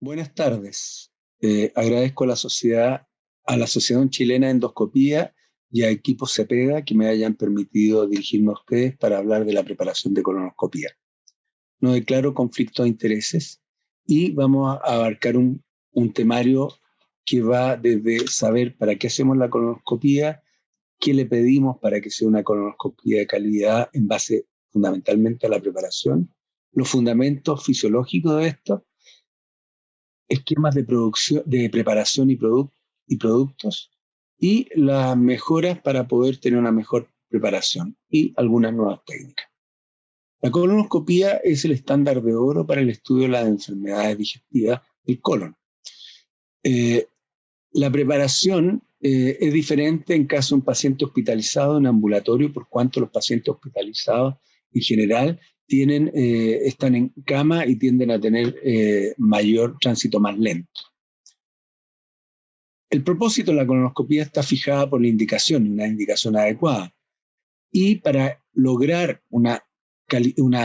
Buenas tardes. Agradezco a la Asociación Chilena de Endoscopía y a Equipo Cepeda que me hayan permitido dirigirme a ustedes para hablar de la preparación de colonoscopía. No declaro conflicto de intereses y vamos a abarcar un temario que va desde saber para qué hacemos la colonoscopía, qué le pedimos para que sea una colonoscopía de calidad en base fundamentalmente a la preparación, los fundamentos fisiológicos de esto, esquemas de producción, de preparación y productos, y las mejoras para poder tener una mejor preparación y algunas nuevas técnicas. La colonoscopía es el estándar de oro para el estudio de las enfermedades digestivas del colon. La preparación es diferente en caso de un paciente hospitalizado en ambulatorio, por cuanto los pacientes hospitalizados en general están en cama y tienden a tener mayor tránsito más lento. El propósito de la colonoscopía está fijada por la indicación, una indicación adecuada. Y para lograr una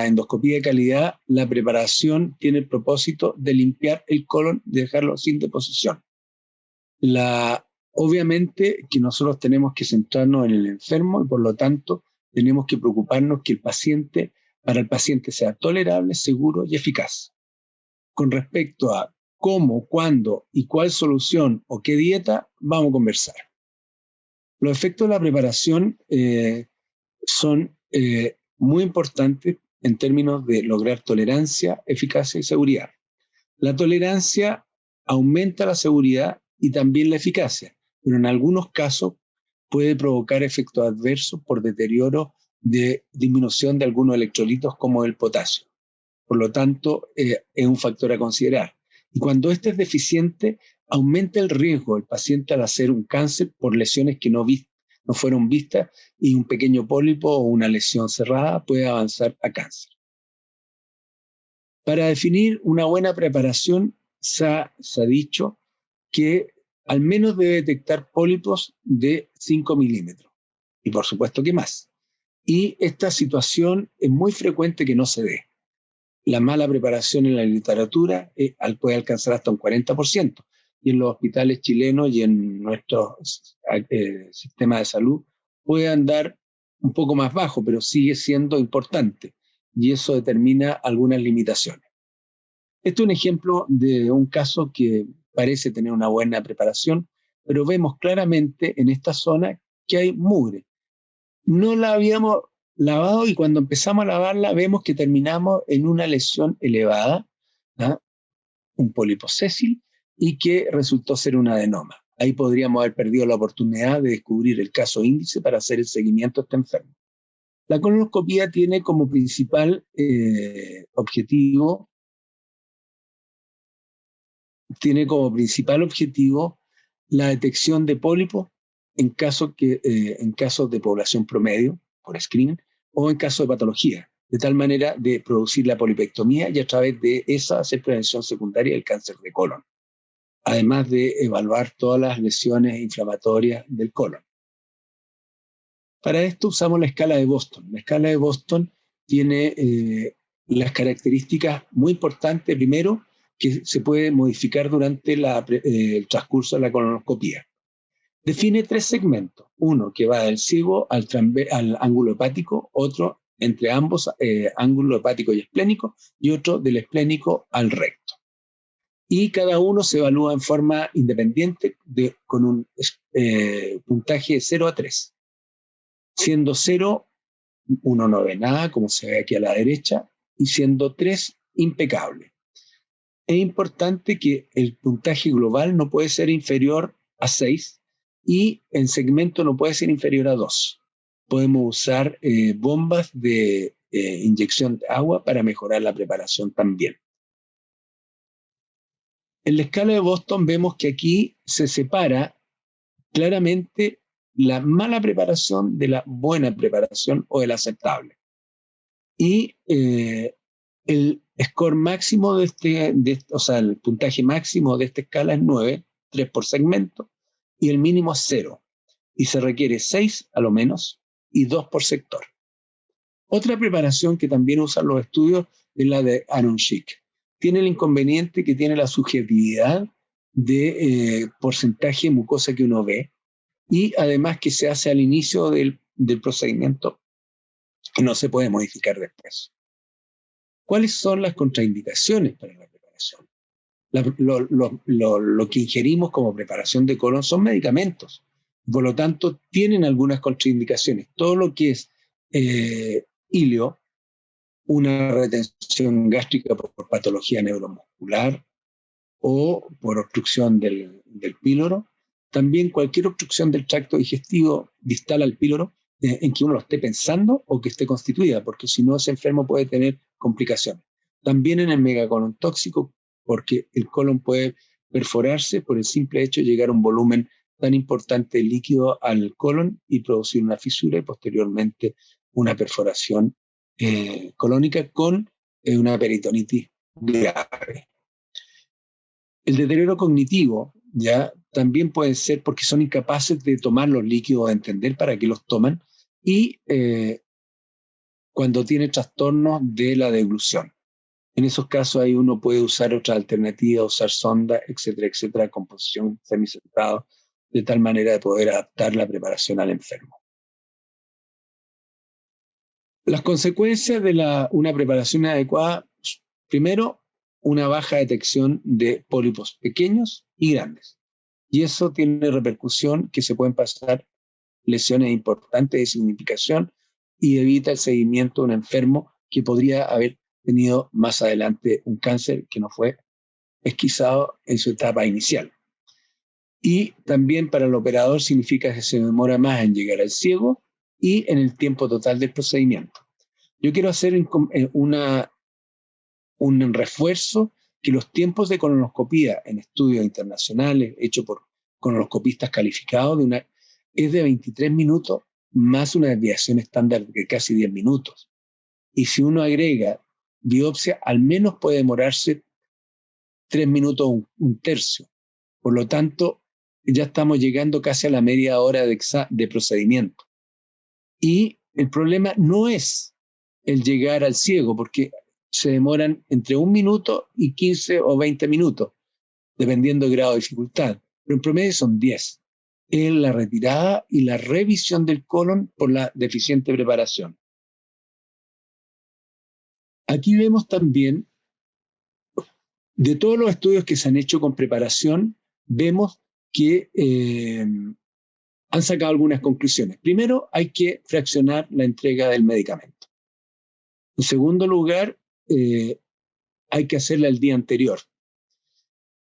endoscopía de calidad, la preparación tiene el propósito de limpiar el colon, de dejarlo sin deposición. Obviamente que nosotros tenemos que centrarnos en el enfermo y por lo tanto tenemos que preocuparnos que para el paciente sea tolerable, seguro y eficaz. Con respecto a cómo, cuándo y cuál solución o qué dieta, vamos a conversar. Los efectos de la preparación son muy importantes en términos de lograr tolerancia, eficacia y seguridad. La tolerancia aumenta la seguridad y también la eficacia, pero en algunos casos puede provocar efectos adversos por deterioro de disminución de algunos electrolitos como el potasio. Por lo tanto, es un factor a considerar. Y cuando este es deficiente, aumenta el riesgo del paciente al hacer un cáncer por lesiones que no fueron vistas y un pequeño pólipo o una lesión cerrada puede avanzar a cáncer. Para definir una buena preparación, se ha dicho que al menos debe detectar pólipos de 5 milímetros y por supuesto que más. Y esta situación es muy frecuente que no se dé. La mala preparación en la literatura puede alcanzar hasta un 40%. Y en los hospitales chilenos y en nuestro sistema de salud puede andar un poco más bajo, pero sigue siendo importante. Y eso determina algunas limitaciones. Este es un ejemplo de un caso que parece tener una buena preparación, pero vemos claramente en esta zona que hay mugre. No la habíamos lavado y cuando empezamos a lavarla vemos que terminamos en una lesión elevada, ¿ah? Un pólipo sésil, y que resultó ser un adenoma. Ahí podríamos haber perdido la oportunidad de descubrir el caso índice para hacer el seguimiento a este enfermo. La colonoscopía tiene como principal objetivo la detección de pólipos en casos de población promedio, por screening, o en caso de patología, de tal manera de producir la polipectomía y a través de esa hacer prevención secundaria del cáncer de colon, además de evaluar todas las lesiones inflamatorias del colon. Para esto usamos la escala de Boston. La escala de Boston tiene las características muy importantes, primero, que se puede modificar durante el transcurso de la colonoscopía. Define 3 segmentos, uno que va del ciego al ángulo hepático, otro entre ambos, ángulo hepático y esplénico, y otro del esplénico al recto. Y cada uno se evalúa en forma independiente con un puntaje de 0 a 3. Siendo 0, uno no ve nada, como se ve aquí a la derecha, y siendo 3, impecable. Es importante que el puntaje global no puede ser inferior a 6 y en segmento no puede ser inferior a 2. Podemos usar bombas de inyección de agua para mejorar la preparación también. En la escala de Boston vemos que aquí se separa claramente la mala preparación de la buena preparación o de la aceptable. Y el score máximo el puntaje máximo de esta escala es 9, 3 por segmento, y el mínimo es 0. Y se requiere 6 a lo menos y 2 por sector. Otra preparación que también usan los estudios es la de Aaron Schick. tiene el inconveniente que tiene la subjetividad de porcentaje de mucosa que uno ve, y además que se hace al inicio del procedimiento y no se puede modificar después. ¿Cuáles son las contraindicaciones para la preparación? Lo que ingerimos como preparación de colon son medicamentos. Por lo tanto, tienen algunas contraindicaciones. Todo lo que es ilio, una retención gástrica por patología neuromuscular o por obstrucción del píloro, también cualquier obstrucción del tracto digestivo distal al píloro, en que uno lo esté pensando o que esté constituida, porque si no, ese enfermo puede tener complicaciones. También en el megacolon tóxico, porque el colon puede perforarse por el simple hecho de llegar a un volumen tan importante de líquido al colon y producir una fisura y posteriormente una perforación colónica con una peritonitis grave. El deterioro cognitivo ya también puede ser porque son incapaces de tomar los líquidos, de entender para qué los toman, y cuando tiene trastornos de la deglución. En esos casos ahí uno puede usar otra alternativa, usar sonda, etcétera, composición semicentrado, de tal manera de poder adaptar la preparación al enfermo. Las consecuencias de una preparación adecuada, primero, una baja detección de pólipos pequeños y grandes. Y eso tiene repercusión que se pueden pasar lesiones importantes de significación y evita el seguimiento de un enfermo que podría haber tenido más adelante un cáncer que no fue pesquisado en su etapa inicial. Y también para el operador significa que se demora más en llegar al ciego y en el tiempo total del procedimiento. Yo quiero hacer un refuerzo que los tiempos de colonoscopía en estudios internacionales hechos por colonoscopistas calificados es de 23 minutos más una desviación estándar de casi 10 minutos. Y si uno agrega biopsia, al menos puede demorarse 3 minutos, un tercio. Por lo tanto, ya estamos llegando casi a la media hora de procedimiento. Y el problema no es el llegar al ciego, porque se demoran entre 1 minuto y 15 o 20 minutos, dependiendo del grado de dificultad. Pero en promedio son 10. Es la retirada y la revisión del colon por la deficiente preparación. Aquí vemos también, de todos los estudios que se han hecho con preparación, vemos que han sacado algunas conclusiones. Primero, hay que fraccionar la entrega del medicamento. En segundo lugar, hay que hacerla el día anterior.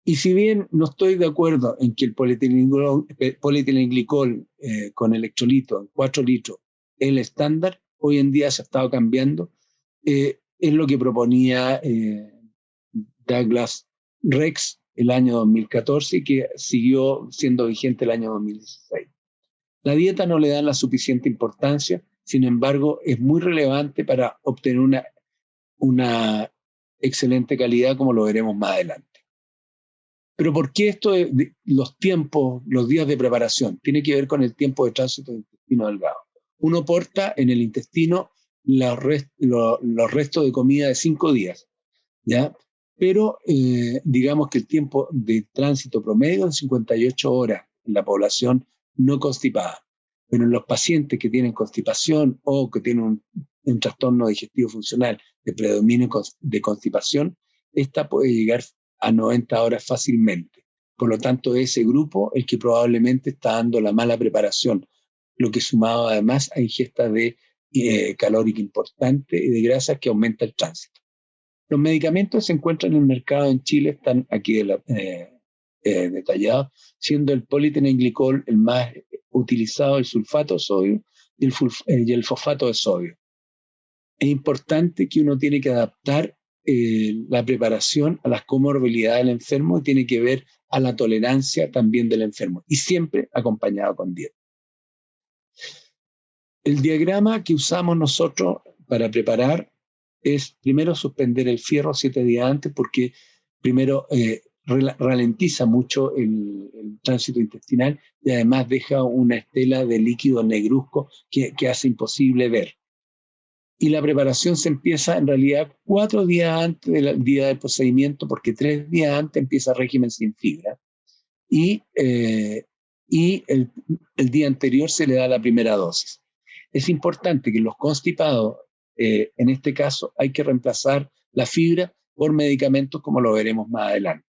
Y si bien no estoy de acuerdo en que el polietilenglicol con electrolito en 4 litros es el estándar, hoy en día se ha estado cambiando, es lo que proponía Douglas Rex el año 2014 y que siguió siendo vigente el año 2016. La dieta no le da la suficiente importancia, sin embargo, es muy relevante para obtener una excelente calidad, como lo veremos más adelante. Pero ¿por qué esto de los tiempos, los días de preparación? Tiene que ver con el tiempo de tránsito del intestino delgado. Uno porta en el intestino los restos de comida de 5 días, ¿ya? Pero digamos que el tiempo de tránsito promedio es 58 horas en la población no constipada. Pero en los pacientes que tienen constipación o que tienen un trastorno digestivo funcional de predominio de constipación, esta puede llegar a 90 horas fácilmente. Por lo tanto, ese grupo el que probablemente está dando la mala preparación, lo que sumado además a ingesta de calórica importante y de grasas que aumenta el tránsito. Los medicamentos que se encuentran en el mercado en Chile están aquí detallados, siendo el polietilenglicol el más utilizado, el sulfato de sodio y el fosfato de sodio. Es importante que uno tiene que adaptar la preparación a las comorbilidades del enfermo y tiene que ver a la tolerancia también del enfermo y siempre acompañado con dieta. El diagrama que usamos nosotros para preparar es primero suspender el fierro 7 días antes porque primero ralentiza mucho el tránsito intestinal y además deja una estela de líquido negruzco que hace imposible ver. Y la preparación se empieza en realidad 4 días antes del día del procedimiento, porque 3 días antes empieza régimen sin fibra. Y el día anterior se le da la primera dosis. Es importante que los constipados, en este caso, hay que reemplazar la fibra por medicamentos, como lo veremos más adelante.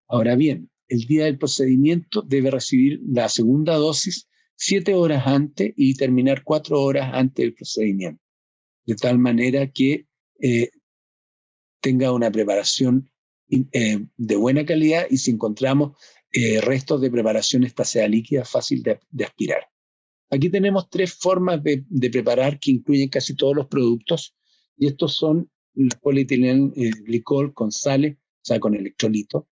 Ahora bien, el día del procedimiento debe recibir la segunda dosis 7 horas antes y terminar 4 horas antes del procedimiento, de tal manera que tenga una preparación de buena calidad, y si encontramos restos de preparación, esta sea líquida, fácil de aspirar. Aquí tenemos 3 formas de preparar que incluyen casi todos los productos, y estos son el polietilenglicol con sales, o sea, con electrolito.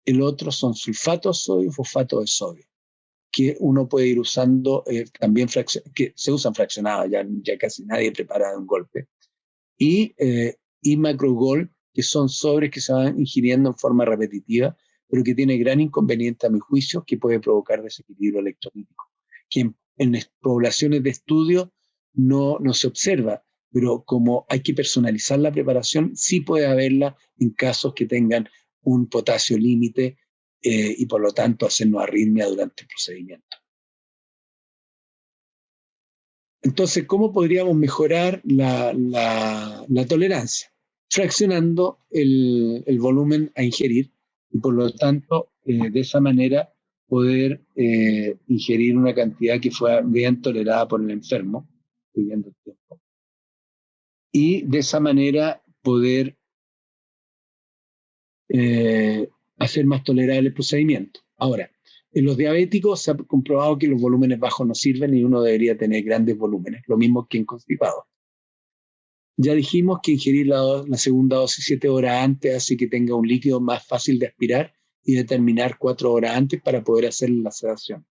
El otro son sulfatos de sodio y fosfato de sodio, que uno puede ir usando también, que se usan fraccionados, ya casi nadie prepara de un golpe. Y Macrogol, que son sobres que se van ingiriendo en forma repetitiva, pero que tiene gran inconveniente a mi juicio, que puede provocar desequilibrio electrolítico, que en poblaciones de estudio no se observa, pero como hay que personalizar la preparación, sí puede haberla en casos que tengan un potasio límite y por lo tanto hacernos arritmia durante el procedimiento. Entonces, ¿cómo podríamos mejorar la tolerancia? Fraccionando el volumen a ingerir, y por lo tanto, de esa manera poder ingerir una cantidad que fuera bien tolerada por el enfermo, viviendo el tiempo. Y de esa manera poder hacer más tolerable el procedimiento. Ahora, en los diabéticos se ha comprobado que los volúmenes bajos no sirven y uno debería tener grandes volúmenes, lo mismo que en constipados. Ya dijimos que ingerir la segunda dosis 7 horas antes hace que tenga un líquido más fácil de aspirar y determinar 4 horas antes para poder hacer la sedación.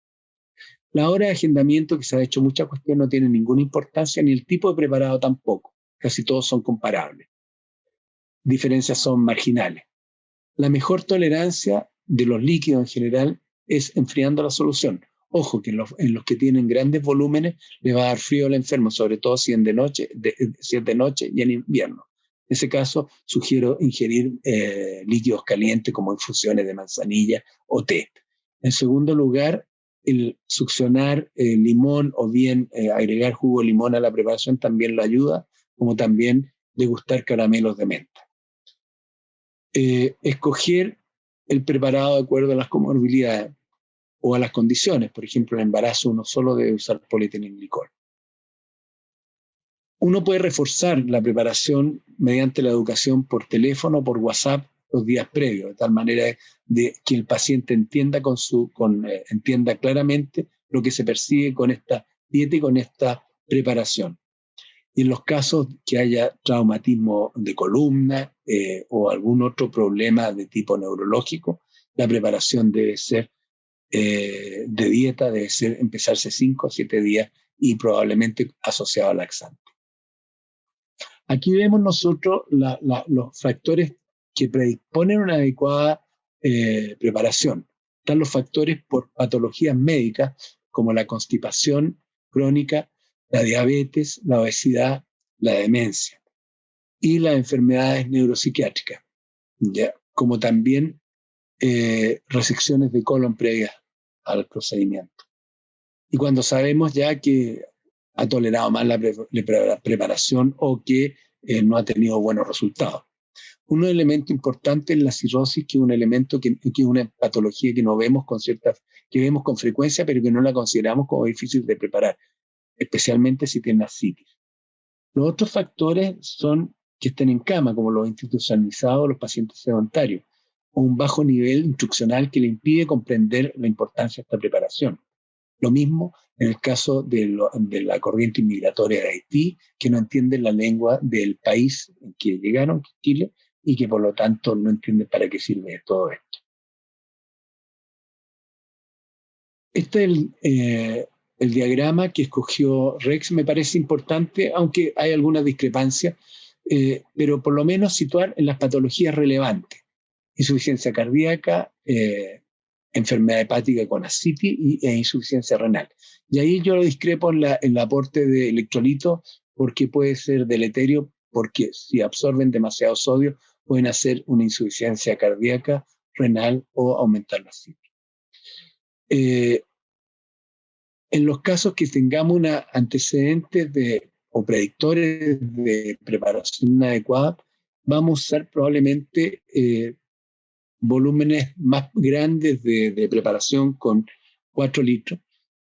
La hora de agendamiento, que se ha hecho mucha cuestión, no tiene ninguna importancia, ni el tipo de preparado tampoco. Casi todos son comparables. Diferencias son marginales. La mejor tolerancia de los líquidos en general es enfriando la solución. Ojo, que en los que tienen grandes volúmenes le va a dar frío al enfermo, sobre todo si es de noche y en invierno. En ese caso, sugiero ingerir líquidos calientes como infusiones de manzanilla o té. En segundo lugar, el succionar limón o bien agregar jugo de limón a la preparación también lo ayuda, como también degustar caramelos de menta. Escoger el preparado de acuerdo a las comorbilidades o a las condiciones. Por ejemplo, en el embarazo uno solo debe usar polietilenglicol. Uno puede reforzar la preparación mediante la educación por teléfono o por WhatsApp los días previos, de tal manera de que el paciente entienda, entienda claramente lo que se persigue con esta dieta y con esta preparación. Y en los casos que haya traumatismo de columna o algún otro problema de tipo neurológico, la preparación debe ser de dieta, debe ser empezarse 5 o 7 días y probablemente asociado al laxante. Aquí vemos nosotros los factores que predisponen una adecuada preparación. Están los factores por patologías médicas como la constipación crónica, la diabetes, la obesidad, la demencia y las enfermedades neuropsiquiátricas, ¿ya? Como también resecciones de colon previas al procedimiento. Y cuando sabemos ya que ha tolerado mal la preparación o que no ha tenido buenos resultados. Un elemento importante en la cirrosis, que es un elemento que es una patología que no vemos que vemos con frecuencia, pero que no la consideramos como difícil de preparar, especialmente si tiene ascitis. Los otros factores son que estén en cama, como los institucionalizados, los pacientes sedentarios, o un bajo nivel instruccional que le impide comprender la importancia de esta preparación. Lo mismo en el caso de la corriente inmigratoria de Haití, que no entienden la lengua del país en que llegaron, Chile, y que por lo tanto no entienden para qué sirve todo esto. Este es el diagrama que escogió Rex, me parece importante, aunque hay algunas discrepancias, pero por lo menos situar en las patologías relevantes: insuficiencia cardíaca, enfermedad hepática con ascitis e insuficiencia renal. Y ahí yo lo discrepo en el aporte de electrolitos porque puede ser deleterio, porque si absorben demasiado sodio pueden hacer una insuficiencia cardíaca, renal o aumentar la cifra. En los casos que tengamos antecedentes o predictores de preparación inadecuada, vamos a usar probablemente volúmenes más grandes de preparación con 4 litros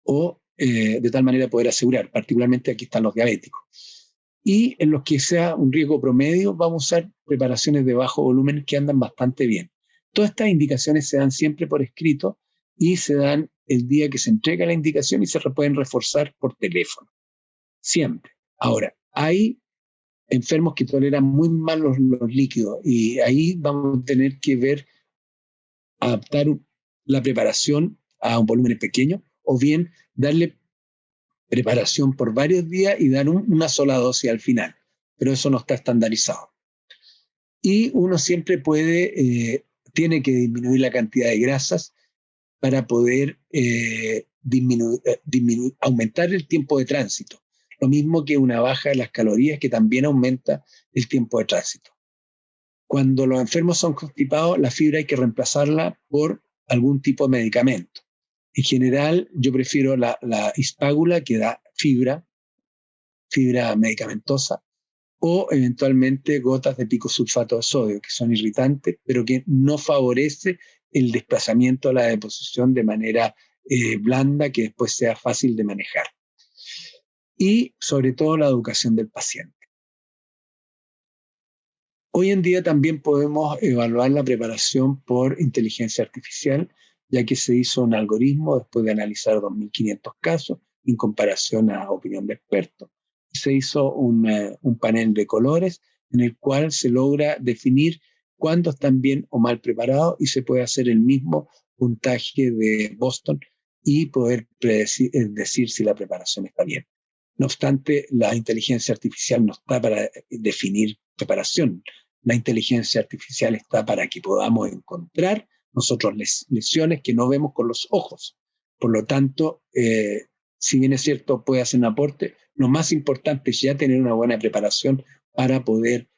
o de tal manera poder asegurar, particularmente aquí están los diabéticos. Y en los que sea un riesgo promedio, vamos a usar preparaciones de bajo volumen que andan bastante bien. Todas estas indicaciones se dan siempre por escrito y se dan el día que se entrega la indicación y se pueden reforzar por teléfono. Siempre. Ahora, hay enfermos que toleran muy mal los líquidos y ahí vamos a tener que ver, adaptar la preparación a un volumen pequeño o bien darle preparación por varios días y dar una sola dosis al final, pero eso no está estandarizado. Y uno siempre tiene que disminuir la cantidad de grasas para poder aumentar el tiempo de tránsito. Lo mismo que una baja de las calorías, que también aumenta el tiempo de tránsito. Cuando los enfermos son constipados, la fibra hay que reemplazarla por algún tipo de medicamento. En general, yo prefiero la hispágula, que da fibra medicamentosa, o eventualmente gotas de picosulfato de sodio, que son irritantes, pero que no favorece el desplazamiento a la deposición de manera blanda, que después sea fácil de manejar. Y sobre todo la educación del paciente. Hoy en día también podemos evaluar la preparación por inteligencia artificial, ya que se hizo un algoritmo después de analizar 2.500 casos en comparación a opinión de expertos. Se hizo un panel de colores en el cual se logra definir cuándo están bien o mal preparados y se puede hacer el mismo puntaje de Boston y poder decir si la preparación está bien. No obstante, la inteligencia artificial no está para definir preparación. La inteligencia artificial está para que podamos encontrar nosotros lesiones que no vemos con los ojos. Por lo tanto, si bien es cierto, puede hacer un aporte, lo más importante es ya tener una buena preparación para poder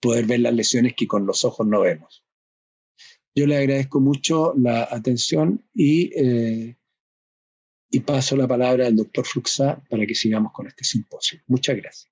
ver las lesiones que con los ojos no vemos. Yo le agradezco mucho la atención y paso la palabra al doctor Fluxá para que sigamos con este simposio. Muchas gracias.